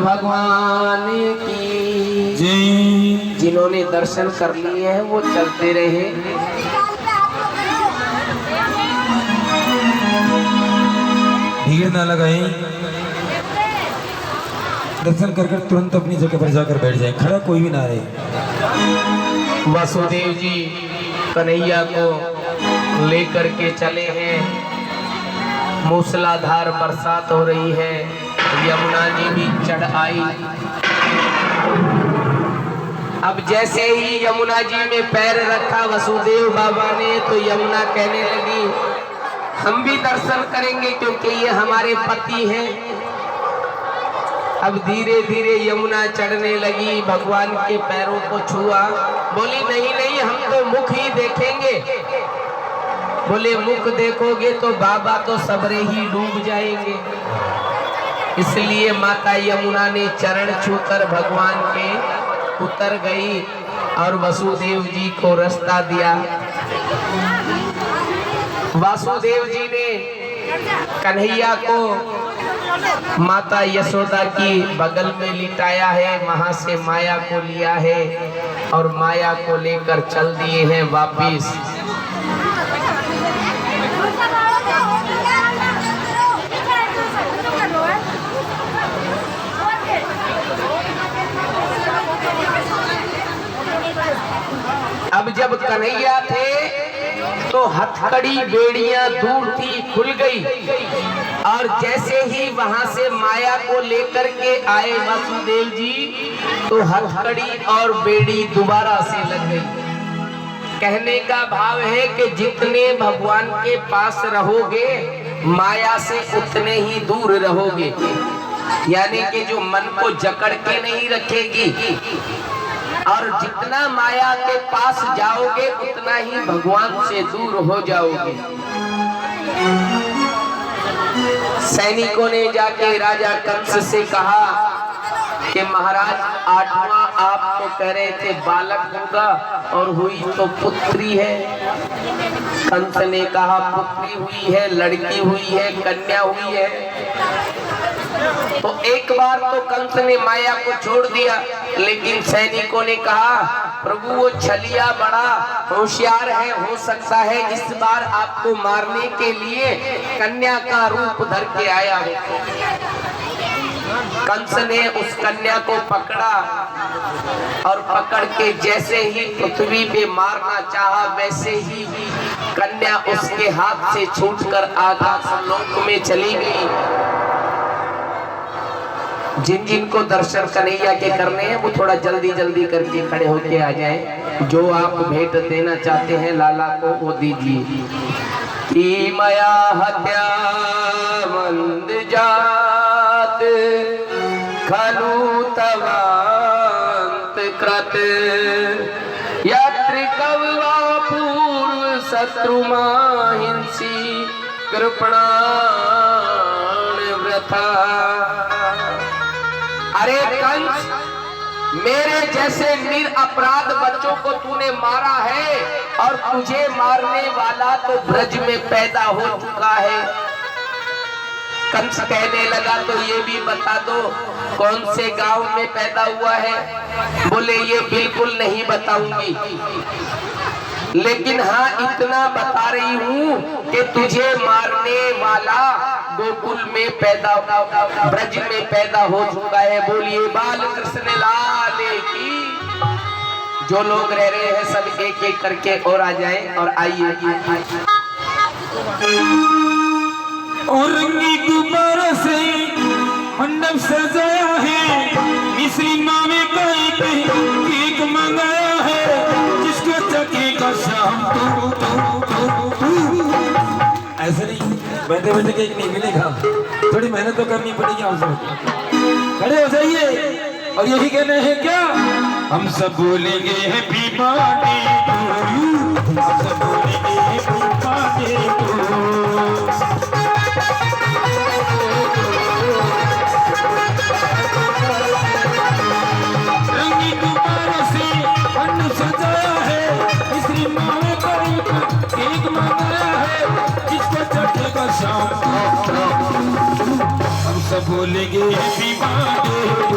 भगवान की जय। जिन्होंने दर्शन कर लिए हैं वो चलते रहे। भीड़ ना लगाए, दर्शन कर कर तुरंत अपनी जगह पर जाकर बैठ जाए, खड़ा कोई भी ना रहे। वासुदेव जी कन्हैया को लेकर के चले हैं। मूसलाधार बरसात हो रही है, यमुना जी भी चढ़ आई। अब जैसे ही यमुना जी में पैर रखा वसुदेव बाबा ने तो यमुना कहने लगी हम भी दर्शन करेंगे क्योंकि ये हमारे पति हैं। अब धीरे धीरे यमुना चढ़ने लगी, भगवान के पैरों को छुआ, बोली नहीं नहीं हम तो मुख ही देखेंगे। बोले मुख देखोगे तो बाबा तो सबरे ही डूब जाएंगे। इसलिए माता यमुना ने चरण छूकर भगवान के उतर गई और वसुदेव जी को रास्ता दिया। वासुदेव जी ने कन्हैया को माता यशोदा की बगल में लिटाया है, वहां से माया को लिया है और माया को लेकर चल दिए हैं वापिस। अब जब कन्हैया थे तो हथकड़ी बेड़ियां दूर थी, खुल गई और जैसे ही वहां से माया को लेकर के आए वासुदेव जी तो हथकड़ी और बेड़ी दोबारा से लग गई। कहने का भाव है कि जितने भगवान के पास रहोगे माया से उतने ही दूर रहोगे, यानी कि जो मन को जकड़ के नहीं रखेगी और जितना माया के पास जाओगे उतना ही भगवान से दूर हो जाओगे। सैनिकों ने जाके राजा कंस से कहा कि महाराज 8वां आप तो कह रहे थे बालक होगा और हुई तो पुत्री है। कंस ने कहा पुत्री हुई है, लड़की हुई है, कन्या हुई है। तो एक बार तो कंस ने माया को छोड़ दिया, लेकिन सैनिकों ने कहा प्रभु वो छलिया बड़ा होशियार है, हो सकता है इस बार आपको मारने के लिए कन्या का रूप धर के आया हो। कंस ने उस कन्या को पकड़ा और पकड़ के जैसे ही पृथ्वी पे मारना चाहा वैसे ही कन्या उसके हाथ से छूटकर आकाश लोक में चली गई। जिन जिन को दर्शन कन्हैया के करने हैं वो थोड़ा जल्दी जल्दी करके खड़े होके आ जाएं। जो आप भेंट देना चाहते हैं लाला को वो दीजिए। की मया हत्या मंद जात खलु तवांत कृत यत्र कौवा पूर्व शत्रु माहिंसी कृपणान व्रथा। अरे कंस, मेरे जैसे निरपराध बच्चों को तूने मारा है और तुझे मारने वाला तो ब्रज में पैदा हो चुका है। कंस कहने लगा तो ये भी बता दो कौन से गांव में पैदा हुआ है। बोले ये बिल्कुल नहीं बताऊंगी, लेकिन हाँ इतना बता रही हूँ कि तुझे मारने वाला गोकुल में पैदा ब्रज में पैदा हो चुका है। बोलिए बाल कृष्ण लाल की। जो लोग रह रहे हैं सब एक एक करके और आ जाएं और आइए। और रंगी गुब्बारों से मंडप सजाया है, मिश्री माँ में कहीं कहीं केक मंगाया है, जिसको चखेगा शाम ऐसे नहीं बैठे बैठे केक नहीं मिलेगा, थोड़ी मेहनत तो करनी पड़ेगी। आप सब खड़े हो जाइए और यही कहने हैं क्या, हम सब बोलेंगे हैप्पी बर्थडे टू यू, हम सब बोलेंगे हैप्पी बर्थडे टू। रंगी गुब्बारों से अन्न सजाया है, मिश्री माँ में केक मंगाया है, जिसको चखेगा शाम। हम सब बोलेंगे हैप्पी बर्थडे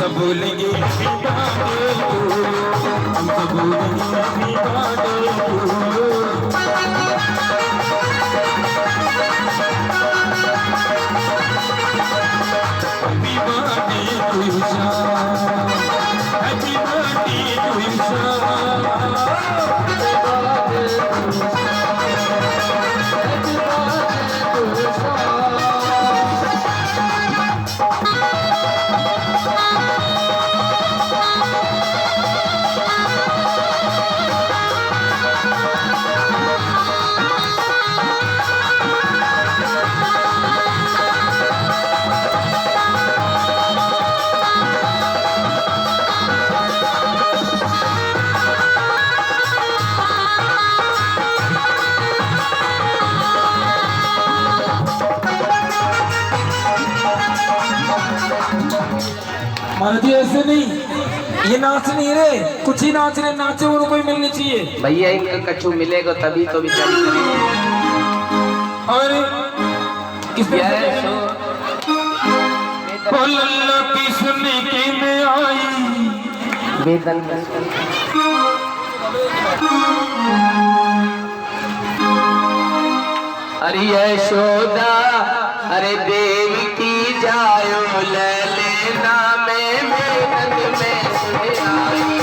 सब बोलेंगे हैप्पी बर्थडे टू यू, हम सब बोलेंगे happy birthday to you. Happy birthday to you, sir. Happy birthday to you, महाराज जी ऐसे नहीं, ये नाच नहीं रहे, कुछ ही नाच रहे, नाचे उनको ही मिलनी चाहिए। भैया इनका कछु मिलेगा तभी तो बेचारी करेंगे। और किस तरह से लल्ला की सुनने के में आई वेदन अरे यशोदा अरे देवी की जायो ललेना में वेदन में सुन आई।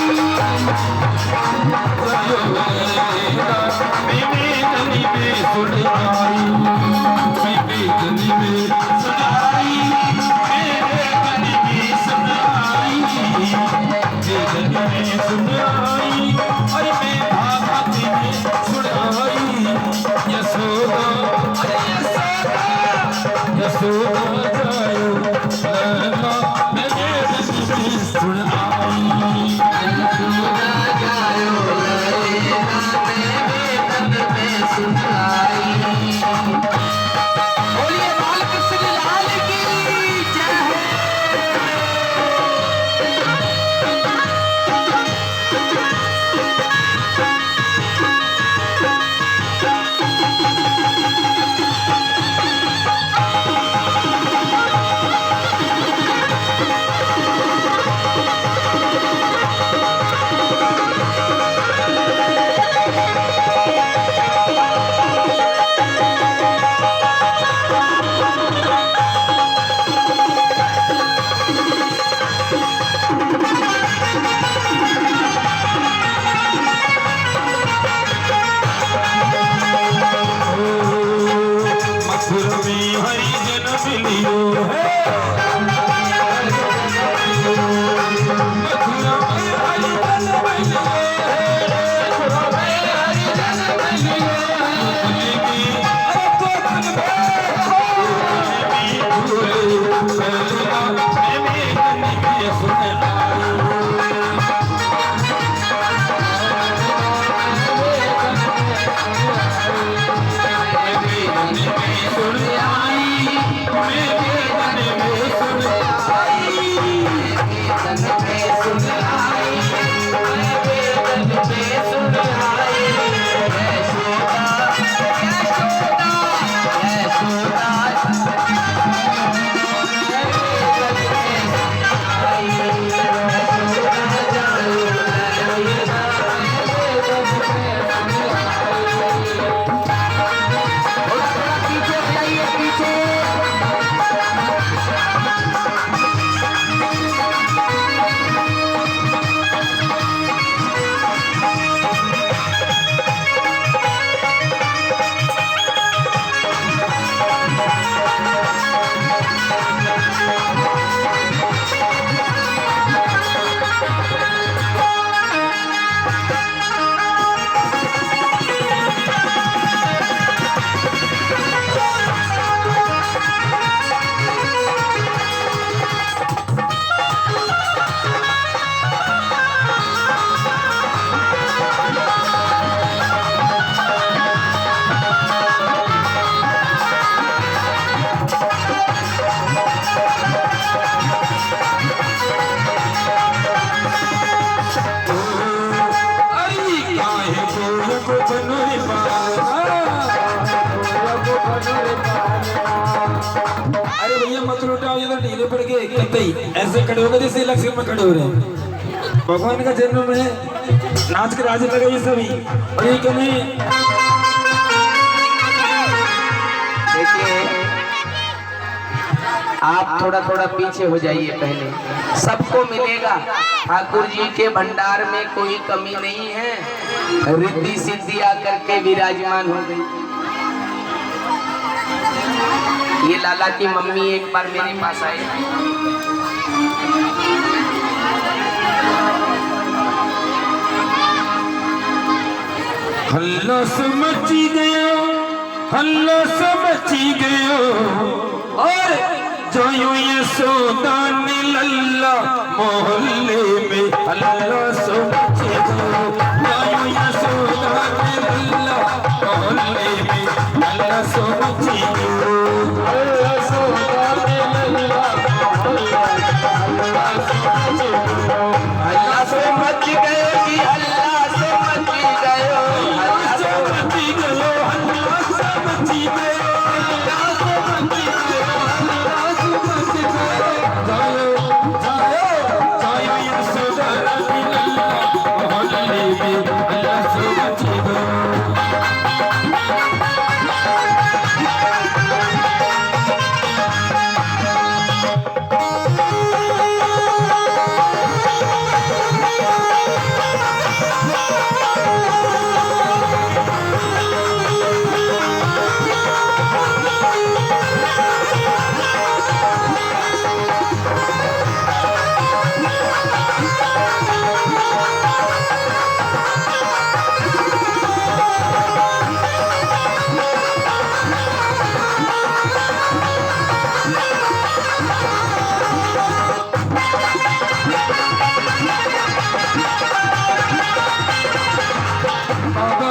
यशोदा जायो ये पड़ के कहते ही ऐसे खड़े हो गए जैसे इलेक्शन में खड़े हो रहे हैं। भगवान का जन्म है, नाच के राज लगाइए सभी। और ये कभी देखिए आप थोड़ा थोड़ा पीछे हो जाइए, पहले सबको मिलेगा। ठाकुर जी के भंडार में कोई कमी नहीं है, रिद्धि सिद्धि आकर के विराजमान हो गई। ये लाला की मम्मी एक बार मेरे पास आई। हल्ला से मची गयो, हल्ला से मची गयो, और जायो ये सोदान लल्ला मोहल्ले में। हल्ला से मची गयो, जायो ये सोदान लल्ला मोहल्ले में। हल्ला से मची गयो, हल्ला सोदान लल्ला अल्लाह से मच गए कि अल्लाह से मच गयो, अल्लाह से मची गयो, हल्ला से मची गयो, हल्ला से मची गयो, हल्ला से मची गयो। जायो जायो जायो ये सोदान लल्ला मोहल्ले में। हल्ला से मची गयो।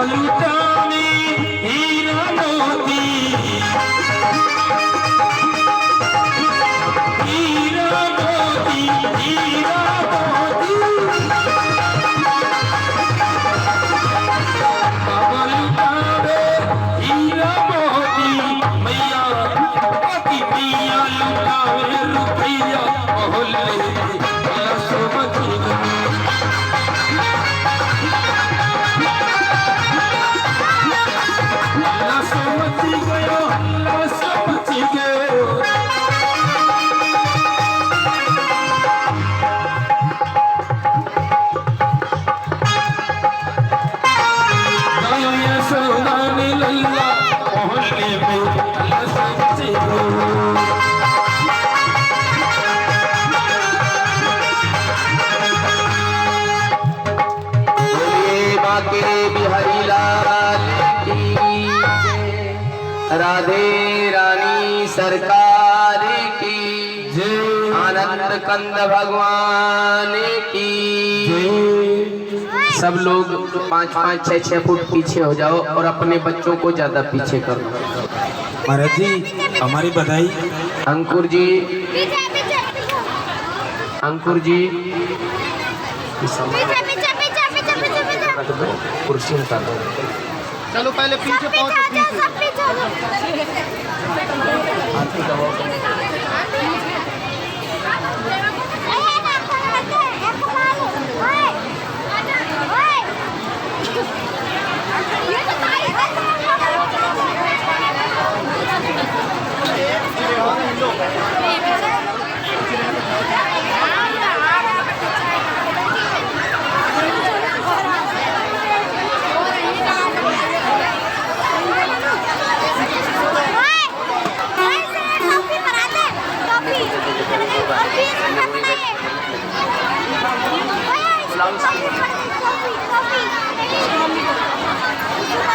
लुटाने हीरा मोती, हीरा मोती, हीरा मोती। बाबा लुटावे हीरा मोती, मैया बाकी मैया लुटावे रुपैया मोहल्ले में। अल्लाह से मची गई, अल्लाह से मची गयो, अल्लाह से मची गयो। जायो ये सोदान लल्ला मोहल्ले में। अल्लाह से मची गयो। बोलिए बाके बिहारी लाल की जय, राधे रानी सरकार की जय, आनंद कंद भगवान की जय। सब लोग 5-5, 6-6 फुट पीछे हो जाओ और अपने बच्चों को ज्यादा पीछे करो। महाराज जी हमारी बधाई। अंकुर जी, अंकुर जी कुर्सी निकाल दो। चलो पहले पीछे पहुंचो,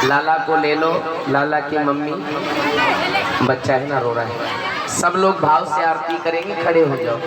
लाला को ले लो, लाला की मम्मी, बच्चा है ना रो रहा है। सब लोग भाव से आरती करेंगे, खड़े हो जाओ।